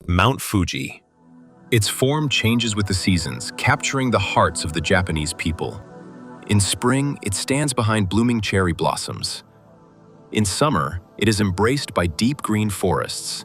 Mount Fuji. Its form changes with the seasons, capturing the hearts of the Japanese people. In spring, it stands behind blooming cherry blossoms. In summer, it is embraced by deep green forests.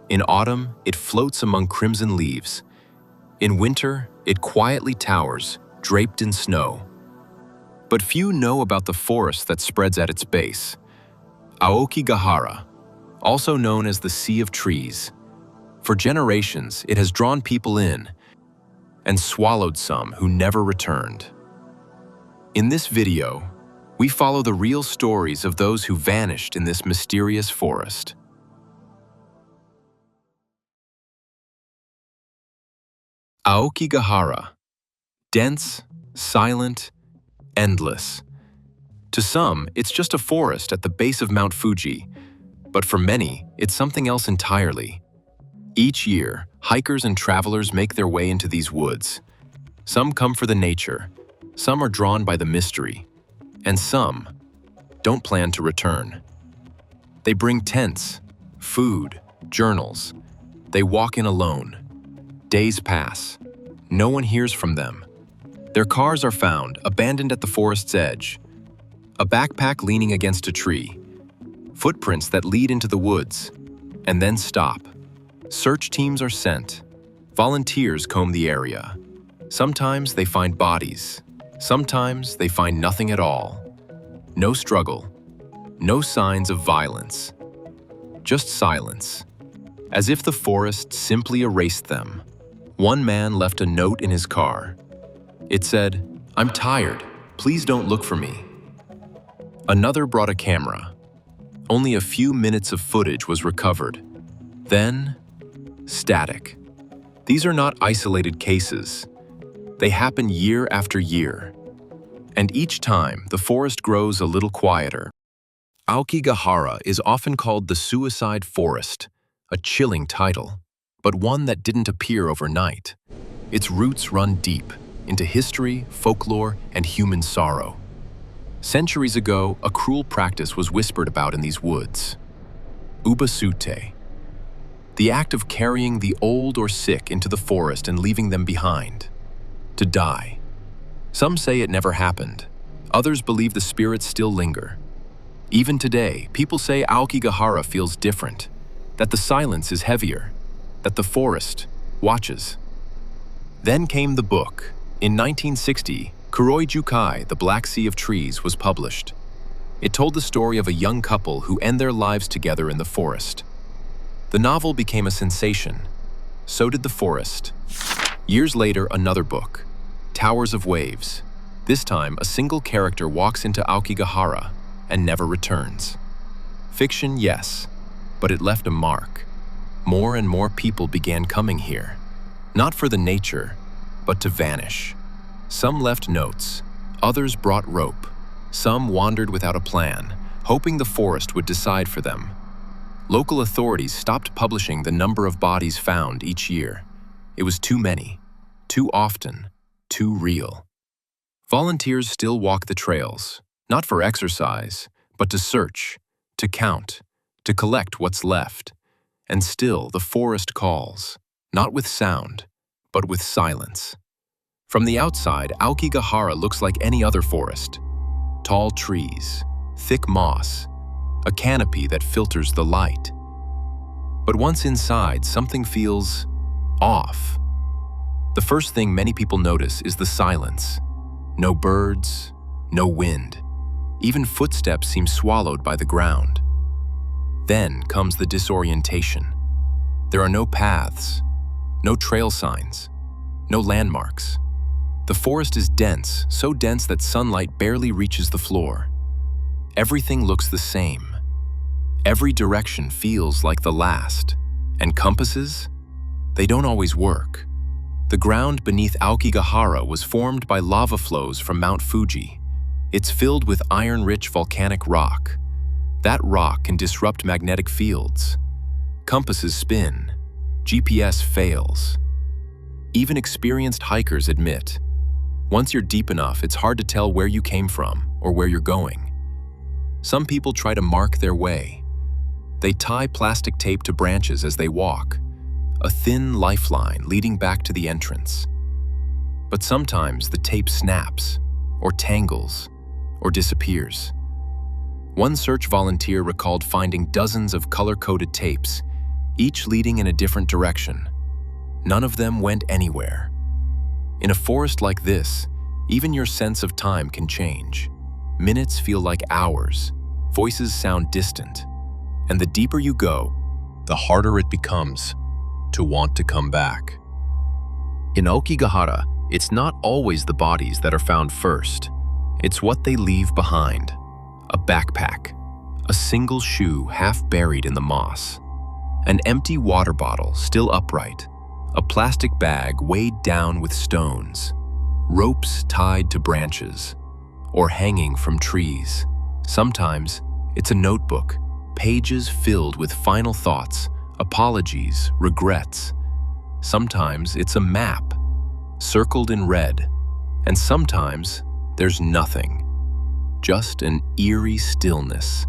In autumn, it floats among crimson leaves. In winter, it quietly towers, draped in snow. But few know about the forest that spreads at its base. Aokigahara, also known as the Sea of Trees. For generations, it has drawn people in and swallowed some who never returned. In this video, we follow the real stories of those who vanished in this mysterious forest. Aokigahara. Dense, silent, endless. To some, it's just a forest at the base of Mount Fuji, but for many, it's something else entirely. Each year, hikers and travelers make their way into these woods. Some come for the nature, some are drawn by the mystery, and some don't plan to return. They bring tents, food, journals. They walk in alone. Days pass. No one hears from them. Their cars are found, abandoned at the forest's edge. A backpack leaning against a tree. Footprints that lead into the woods, and then stop. Search teams are sent. Volunteers comb the area. Sometimes they find bodies. Sometimes they find nothing at all. No struggle. No signs of violence. Just silence. As if the forest simply erased them. One man left a note in his car. It said, "I'm tired. Please don't look for me." Another brought a camera. Only a few minutes of footage was recovered. Then, static. These are not isolated cases. They happen year after year. And each time, the forest grows a little quieter. Aokigahara is often called the suicide forest, a chilling title, but one that didn't appear overnight. Its roots run deep into history, folklore, and human sorrow. Centuries ago, a cruel practice was whispered about in these woods. Ubasute. The act of carrying the old or sick into the forest and leaving them behind. To die. Some say it never happened. Others believe the spirits still linger. Even today, people say Aokigahara feels different, that the silence is heavier, that the forest watches. Then came the book. In 1960, Kuroi Jukai, The Black Sea of Trees, was published. It told the story of a young couple who end their lives together in the forest. The novel became a sensation. So did the forest. Years later, another book, Towers of Waves. This time, a single character walks into Aokigahara and never returns. Fiction, yes, but it left a mark. More and more people began coming here, not for the nature, but to vanish. Some left notes, others brought rope, some wandered without a plan, hoping the forest would decide for them. Local authorities stopped publishing the number of bodies found each year. It was too many, too often, too real. Volunteers still walk the trails, not for exercise, but to search, to count, to collect what's left. And still the forest calls, not with sound, but with silence. From the outside, Aokigahara looks like any other forest. Tall trees, thick moss, a canopy that filters the light. But once inside, something feels off. The first thing many people notice is the silence. No birds, no wind. Even footsteps seem swallowed by the ground. Then comes the disorientation. There are no paths, no trail signs, no landmarks. The forest is dense, so dense that sunlight barely reaches the floor. Everything looks the same. Every direction feels like the last. And compasses? They don't always work. The ground beneath Aokigahara was formed by lava flows from Mount Fuji. It's filled with iron-rich volcanic rock. That rock can disrupt magnetic fields. Compasses spin. GPS fails. Even experienced hikers admit, once you're deep enough, it's hard to tell where you came from or where you're going. Some people try to mark their way. They tie plastic tape to branches as they walk. a thin lifeline leading back to the entrance. But sometimes the tape snaps, or tangles, or disappears. One search volunteer recalled finding dozens of color-coded tapes, each leading in a different direction. None of them went anywhere. In a forest like this, even your sense of time can change. Minutes feel like hours, voices sound distant, and the deeper you go, the harder it becomes to want to come back. In Aokigahara, it's not always the bodies that are found first. It's what they leave behind. A backpack, a single shoe half buried in the moss, an empty water bottle still upright, a plastic bag weighed down with stones, ropes tied to branches, or hanging from trees. Sometimes it's a notebook, pages filled with final thoughts, apologies, regrets. Sometimes it's a map, circled in red, and sometimes there's nothing. Just an eerie stillness,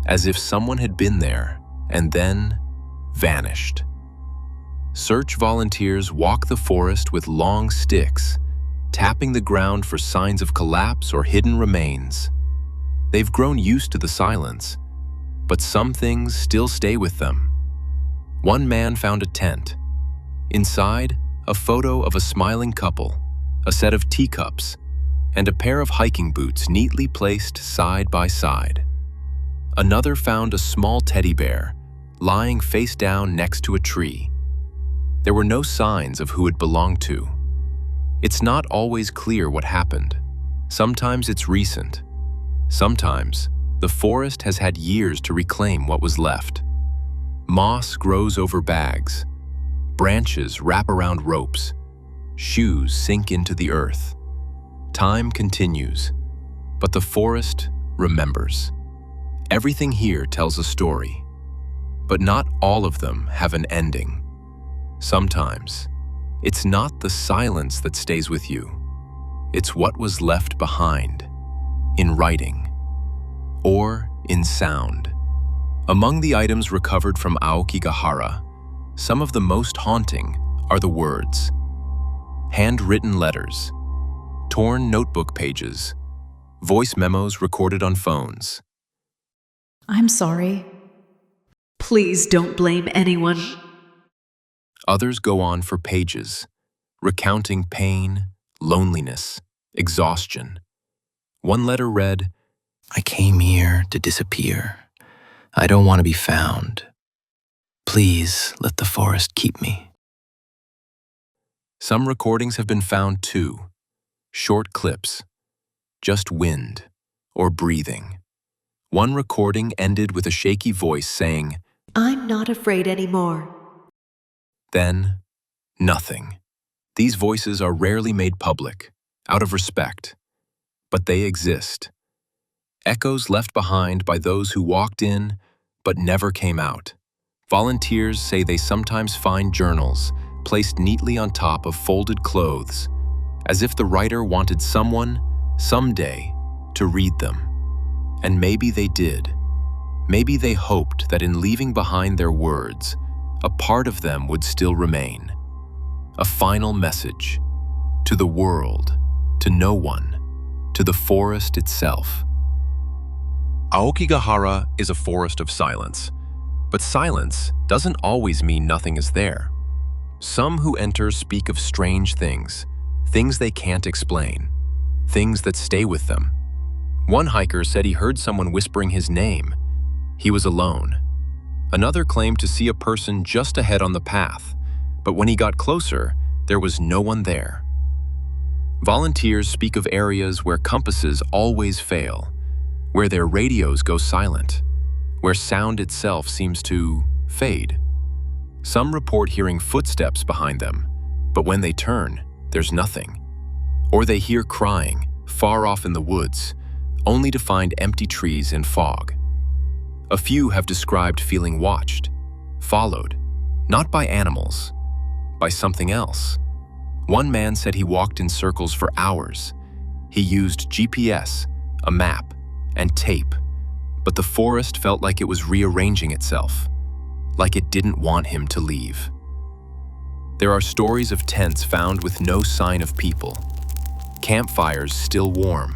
as if someone had been there and then vanished. Search volunteers walk the forest with long sticks, tapping the ground for signs of collapse or hidden remains. They've grown used to the silence, but some things still stay with them. One man found a tent. Inside, a photo of a smiling couple, a set of teacups, and a pair of hiking boots neatly placed side by side. Another found a small teddy bear, lying face down next to a tree. There were no signs of who it belonged to. It's not always clear what happened. Sometimes it's recent. Sometimes the forest has had years to reclaim what was left. Moss grows over bags. Branches wrap around ropes. Shoes sink into the earth. Time continues, but the forest remembers. Everything here tells a story, but not all of them have an ending. Sometimes, it's not the silence that stays with you. It's what was left behind, in writing, or in sound. Among the items recovered from Aokigahara, some of the most haunting are the words. Handwritten letters, torn notebook pages, voice memos recorded on phones. I'm sorry. Please don't blame anyone. Others go on for pages, recounting pain, loneliness, exhaustion. One letter read, I came here to disappear. I don't want to be found. Please let the forest keep me. Some recordings have been found too, short clips, just wind or breathing. One recording ended with a shaky voice saying, I'm not afraid anymore. Then, nothing. These voices are rarely made public, out of respect, but they exist. Echoes left behind by those who walked in but never came out. Volunteers say they sometimes find journals placed neatly on top of folded clothes, as if the writer wanted someone, someday, to read them. And maybe they did. Maybe they hoped that in leaving behind their words, a part of them would still remain. A final message to the world, to no one, to the forest itself. Aokigahara is a forest of silence, but silence doesn't always mean nothing is there. Some who enter speak of strange things, things they can't explain, things that stay with them. One hiker said he heard someone whispering his name. He was alone. Another claimed to see a person just ahead on the path, but when he got closer, there was no one there. Volunteers speak of areas where compasses always fail, where their radios go silent, where sound itself seems to fade. Some report hearing footsteps behind them, but when they turn, there's nothing. Or they hear crying, far off in the woods, only to find empty trees and fog. A few have described feeling watched, followed, not by animals, by something else. One man said he walked in circles for hours. He used GPS, a map, and tape, but the forest felt like it was rearranging itself, like it didn't want him to leave. There are stories of tents found with no sign of people, campfires still warm,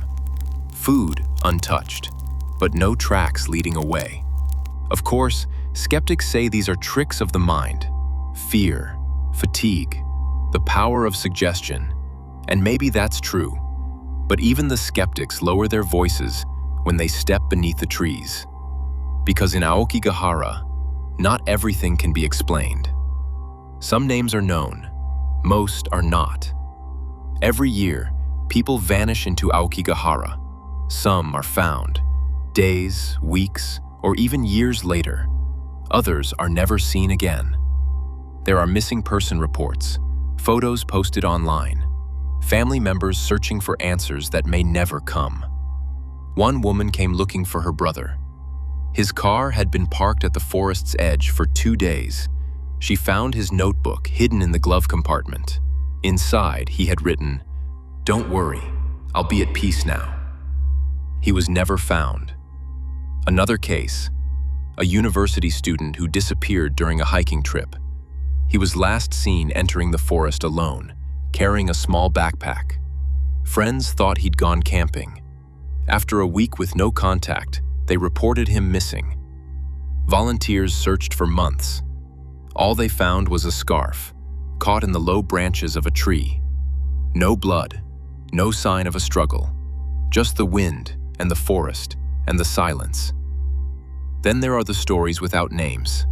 food untouched, but no tracks leading away. Of course, skeptics say these are tricks of the mind, fear, fatigue, the power of suggestion, and maybe that's true. But even the skeptics lower their voices when they step beneath the trees. Because in Aokigahara, not everything can be explained. Some names are known, most are not. Every year, people vanish into Aokigahara. Some are found, days, weeks, or even years later. Others are never seen again. There are missing person reports, photos posted online, family members searching for answers that may never come. One woman came looking for her brother. His car had been parked at the forest's edge for 2 days. She found his notebook hidden in the glove compartment. Inside, he had written, "Don't worry, I'll be at peace now." He was never found. Another case, a university student who disappeared during a hiking trip. He was last seen entering the forest alone, carrying a small backpack. Friends thought he'd gone camping. After a week with no contact, they reported him missing. Volunteers searched for months. All they found was a scarf, caught in the low branches of a tree. No blood, no sign of a struggle, just the wind and the forest and the silence. Then there are the stories without names.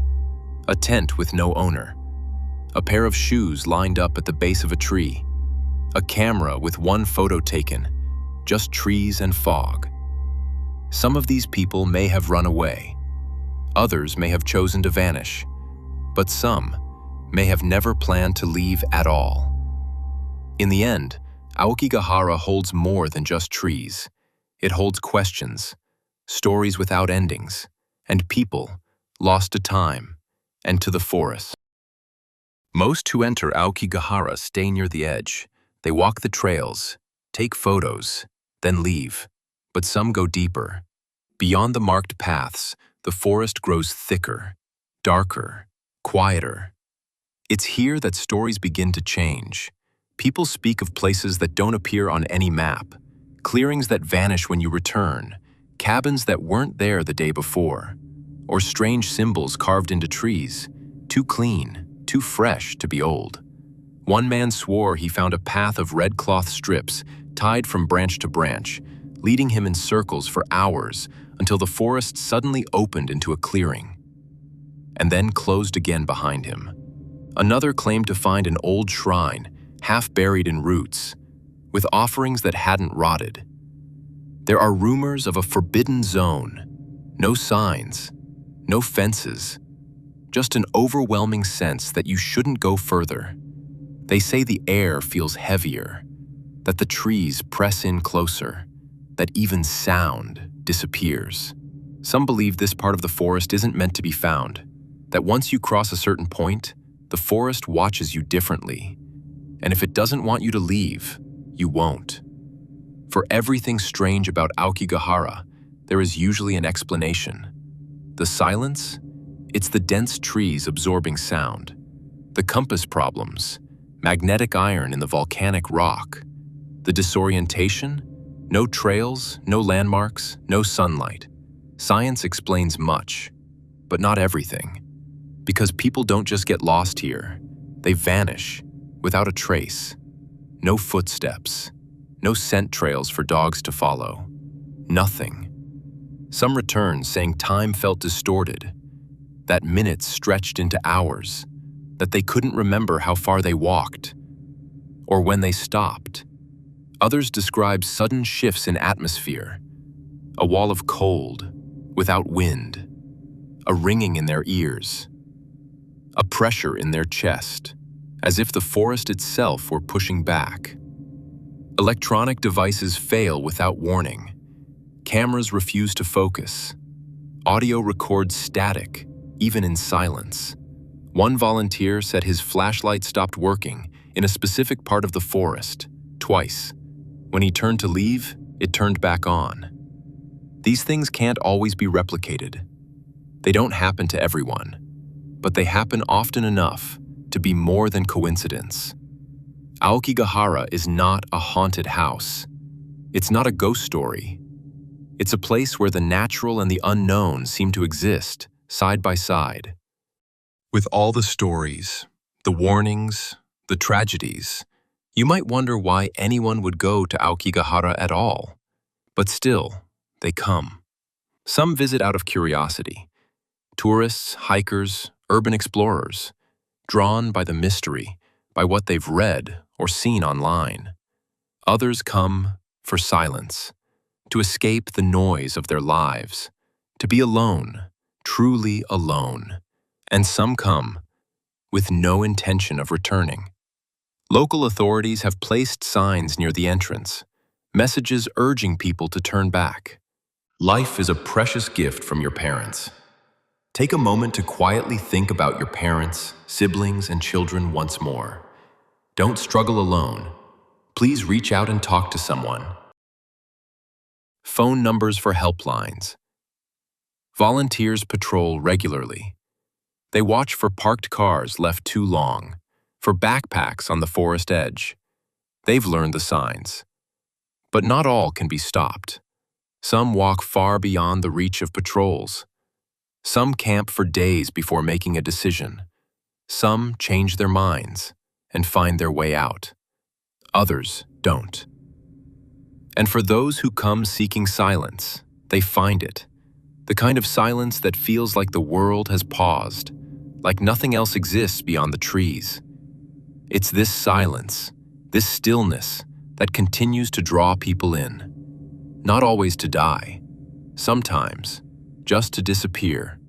A tent with no owner. A pair of shoes lined up at the base of a tree. A camera with one photo taken, just trees and fog. Some of these people may have run away. Others may have chosen to vanish. But some may have never planned to leave at all. In the end, Aokigahara holds more than just trees. It holds questions, stories without endings, and people lost to time and to the forest. Most who enter Aokigahara stay near the edge. They walk the trails, take photos, then leave. But some go deeper. Beyond the marked paths, the forest grows thicker, darker, quieter. It's here that stories begin to change. People speak of places that don't appear on any map, clearings that vanish when you return, cabins that weren't there the day before, or strange symbols carved into trees, too clean, too fresh to be old. One man swore he found a path of red cloth strips tied from branch to branch, leading him in circles for hours until the forest suddenly opened into a clearing, and then closed again behind him. Another claimed to find an old shrine, half buried in roots, with offerings that hadn't rotted. There are rumors of a forbidden zone, no signs, no fences, just an overwhelming sense that you shouldn't go further. They say the air feels heavier, that the trees press in closer, that even sound disappears. Some believe this part of the forest isn't meant to be found, that once you cross a certain point, the forest watches you differently, and if it doesn't want you to leave, you won't. For everything strange about Aokigahara, there is usually an explanation. The silence? It's the dense trees absorbing sound. The compass problems, magnetic iron in the volcanic rock. The disorientation? No trails, no landmarks, no sunlight. Science explains much, but not everything. Because people don't just get lost here, they vanish without a trace. No footsteps, no scent trails for dogs to follow. Nothing. Some return saying time felt distorted, that minutes stretched into hours, that they couldn't remember how far they walked, or when they stopped. Others describe sudden shifts in atmosphere, a wall of cold, without wind, a ringing in their ears, a pressure in their chest, as if the forest itself were pushing back. Electronic devices fail without warning. Cameras refuse to focus. Audio records static, even in silence. One volunteer said his flashlight stopped working in a specific part of the forest, twice. When he turned to leave, it turned back on. These things can't always be replicated. They don't happen to everyone, but they happen often enough to be more than coincidence. Aokigahara is not a haunted house. It's not a ghost story. It's a place where the natural and the unknown seem to exist side by side. With all the stories, the warnings, the tragedies, you might wonder why anyone would go to Aokigahara at all. But still, they come. Some visit out of curiosity. Tourists, hikers, urban explorers, drawn by the mystery, by what they've read or seen online. Others come for silence, to escape the noise of their lives, to be alone, truly alone. And some come with no intention of returning. Local authorities have placed signs near the entrance, messages urging people to turn back. Life is a precious gift from your parents. Take a moment to quietly think about your parents, siblings, and children once more. Don't struggle alone. Please reach out and talk to someone. Phone numbers for helplines. Volunteers patrol regularly. They watch for parked cars left too long, for backpacks on the forest edge. They've learned the signs. But not all can be stopped. Some walk far beyond the reach of patrols. Some camp for days before making a decision. Some change their minds and find their way out. Others don't. And for those who come seeking silence, they find it. The kind of silence that feels like the world has paused, like nothing else exists beyond the trees. It's this silence, this stillness, that continues to draw people in. Not always to die, sometimes just to disappear.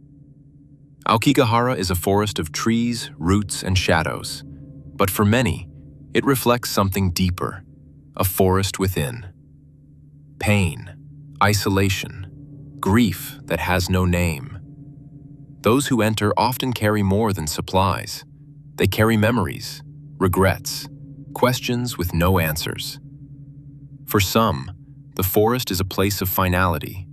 Aokigahara is a forest of trees, roots, and shadows. But for many, it reflects something deeper, a forest within. Pain, isolation, grief that has no name. Those who enter often carry more than supplies. They carry memories, regrets, questions with no answers. For some, the forest is a place of finality.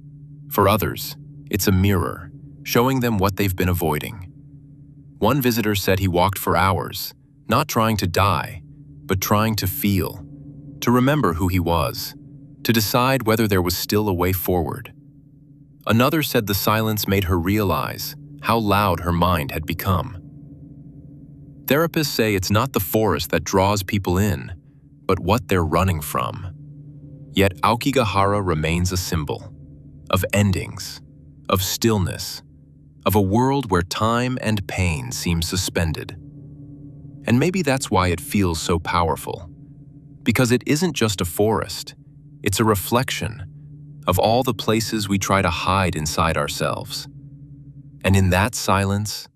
For others, it's a mirror, showing them what they've been avoiding. One visitor said he walked for hours, not trying to die, but trying to feel, to remember who he was, to decide whether there was still a way forward. Another said the silence made her realize how loud her mind had become. Therapists say it's not the forest that draws people in, but what they're running from. Yet Aokigahara remains a symbol of endings, of stillness, of a world where time and pain seem suspended. And maybe that's why it feels so powerful. Because it isn't just a forest, it's a reflection of all the places we try to hide inside ourselves. And in that silence,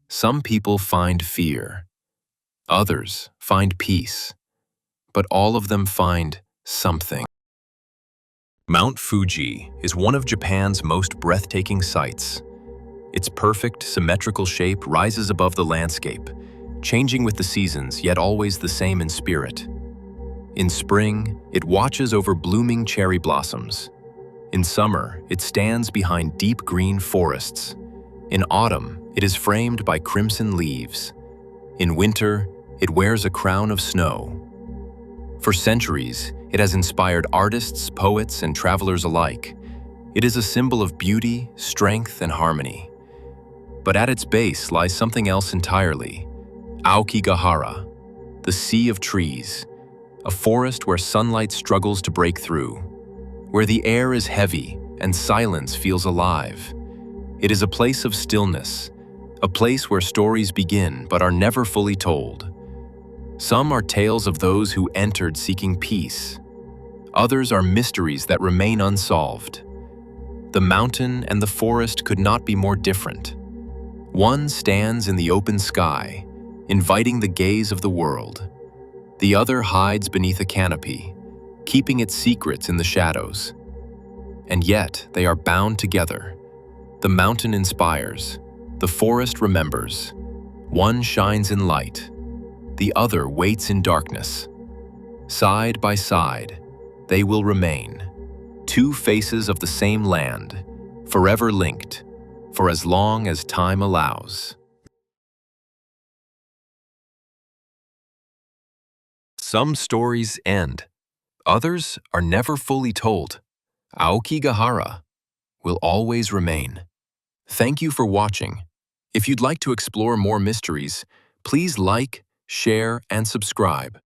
some people find fear, others find peace, but all of them find something. Mount Fuji is one of Japan's most breathtaking sights. Its perfect, symmetrical shape rises above the landscape, changing with the seasons, yet always the same in spirit. In spring, it watches over blooming cherry blossoms. In summer, it stands behind deep green forests. In autumn, it is framed by crimson leaves. In winter, it wears a crown of snow. For centuries, it has inspired artists, poets, and travelers alike. It is a symbol of beauty, strength, and harmony. But at its base lies something else entirely. Aokigahara, the sea of trees, a forest where sunlight struggles to break through, where the air is heavy and silence feels alive. It is a place of stillness, a place where stories begin but are never fully told. Some are tales of those who entered seeking peace. Others are mysteries that remain unsolved. The mountain and the forest could not be more different. One stands in the open sky, inviting the gaze of the world. The other hides beneath a canopy, keeping its secrets in the shadows. And yet they are bound together. The mountain inspires, the forest remembers. One shines in light, the other waits in darkness. Side by side, they will remain, two faces of the same land, forever linked, for as long as time allows. Some stories end. Others are never fully told. Aokigahara will always remain. Thank you for watching. If you'd like to explore more mysteries, please like, share, and subscribe.